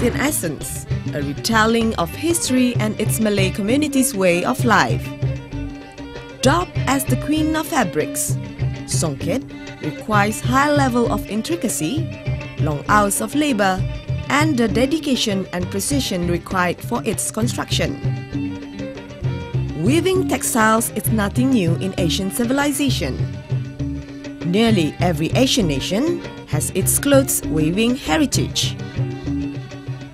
is in essence a retelling of history and its Malay community's way of life. Dubbed as the Queen of Fabrics, songket requires high level of intricacy, long hours of labor, and the dedication and precision required for its construction. Weaving textiles is nothing new in Asian civilization. Nearly every Asian nation has its clothes weaving heritage.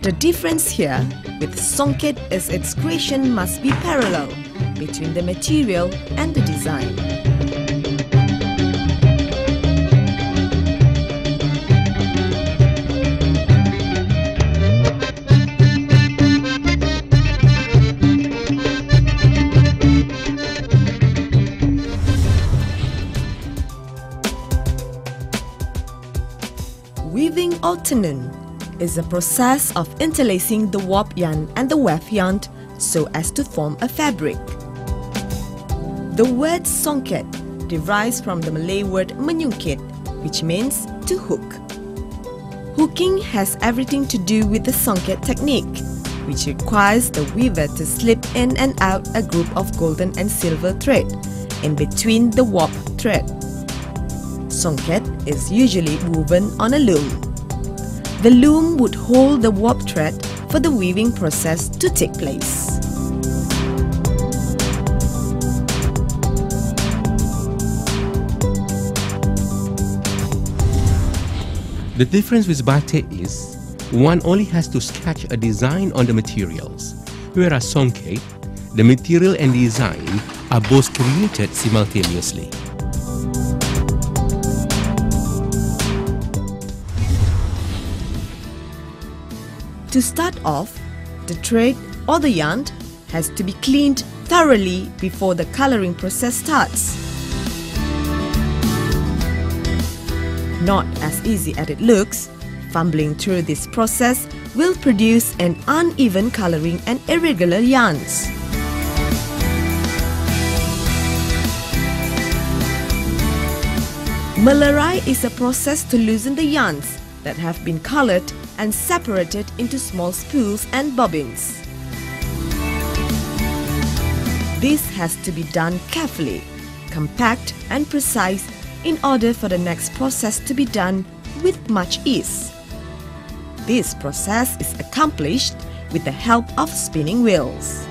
The difference here with songket is its creation must be parallel between the material and the design. Weaving or tenon is a process of interlacing the warp yarn and the weft yarn so as to form a fabric. The word songket derives from the Malay word menyungkit, which means to hook. Hooking has everything to do with the songket technique, which requires the weaver to slip in and out a group of golden and silver thread in between the warp thread. Songket is usually woven on a loom. The loom would hold the warp thread for the weaving process to take place. The difference with batik is, one only has to sketch a design on the materials, whereas songket, the material and design are both created simultaneously. To start off, the thread or the yarn has to be cleaned thoroughly before the coloring process starts. Not as easy as it looks, fumbling through this process will produce an uneven coloring and irregular yarns. Melerai is a process to loosen the yarns that have been colored and separated into small spools and bobbins. This has to be done carefully, compact and precise in order for the next process to be done with much ease. This process is accomplished with the help of spinning wheels.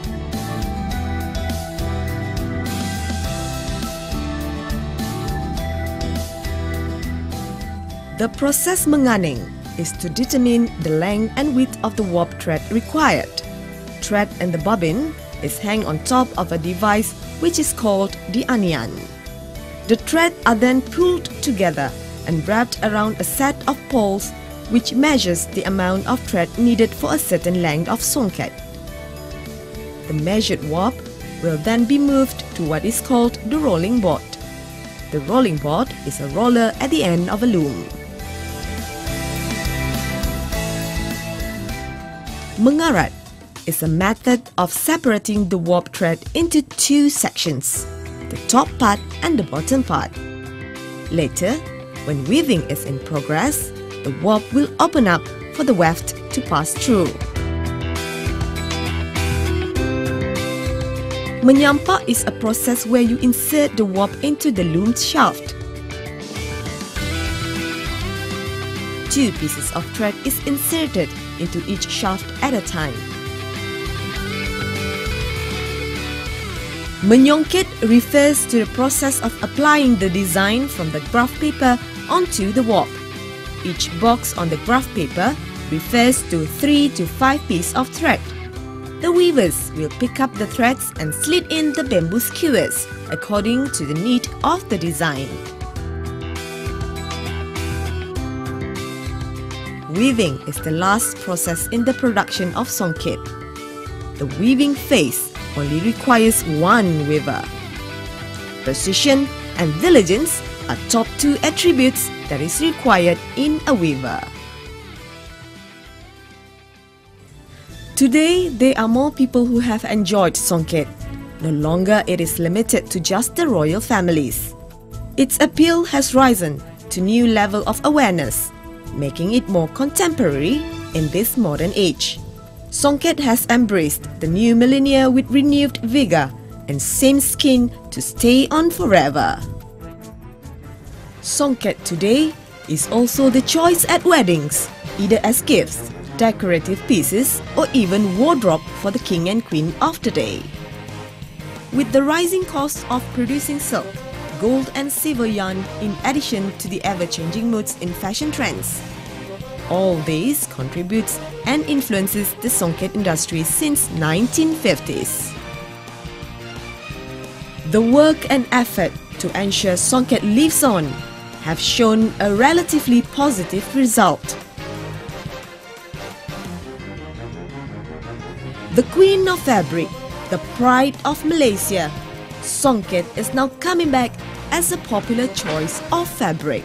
The process menganing is to determine the length and width of the warp thread required. Thread and the bobbin is hung on top of a device which is called the anian. The threads are then pulled together and wrapped around a set of poles which measures the amount of thread needed for a certain length of songket. The measured warp will then be moved to what is called the rolling board. The rolling board is a roller at the end of a loom. Mengarat is a method of separating the warp thread into two sections, the top part and the bottom part. Later, when weaving is in progress, the warp will open up for the weft to pass through. Menyampak is a process where you insert the warp into the loom shaft. Two pieces of thread is inserted into each shaft at a time. Menyongket refers to the process of applying the design from the graph paper onto the warp. Each box on the graph paper refers to 3 to 5 pieces of thread. The weavers will pick up the threads and slit in the bamboo skewers according to the need of the design. Weaving is the last process in the production of songket. The weaving phase only requires one weaver. Precision and diligence are top two attributes that is required in a weaver. Today, there are more people who have enjoyed songket. No longer it is limited to just the royal families. Its appeal has risen to new level of awareness, making it more contemporary in this modern age. Songket has embraced the new millennia with renewed vigor and same skin to stay on forever. Songket today is also the choice at weddings, either as gifts, decorative pieces, or even wardrobe for the king and queen of the day. With the rising cost of producing silk, gold and silver yarn in addition to the ever-changing moods in fashion trends, all this contributes and influences the Songket industry since 1950s. The work and effort to ensure Songket lives on have shown a relatively positive result. The Queen of Fabric, the pride of Malaysia, Songket is now coming back as a popular choice of fabric.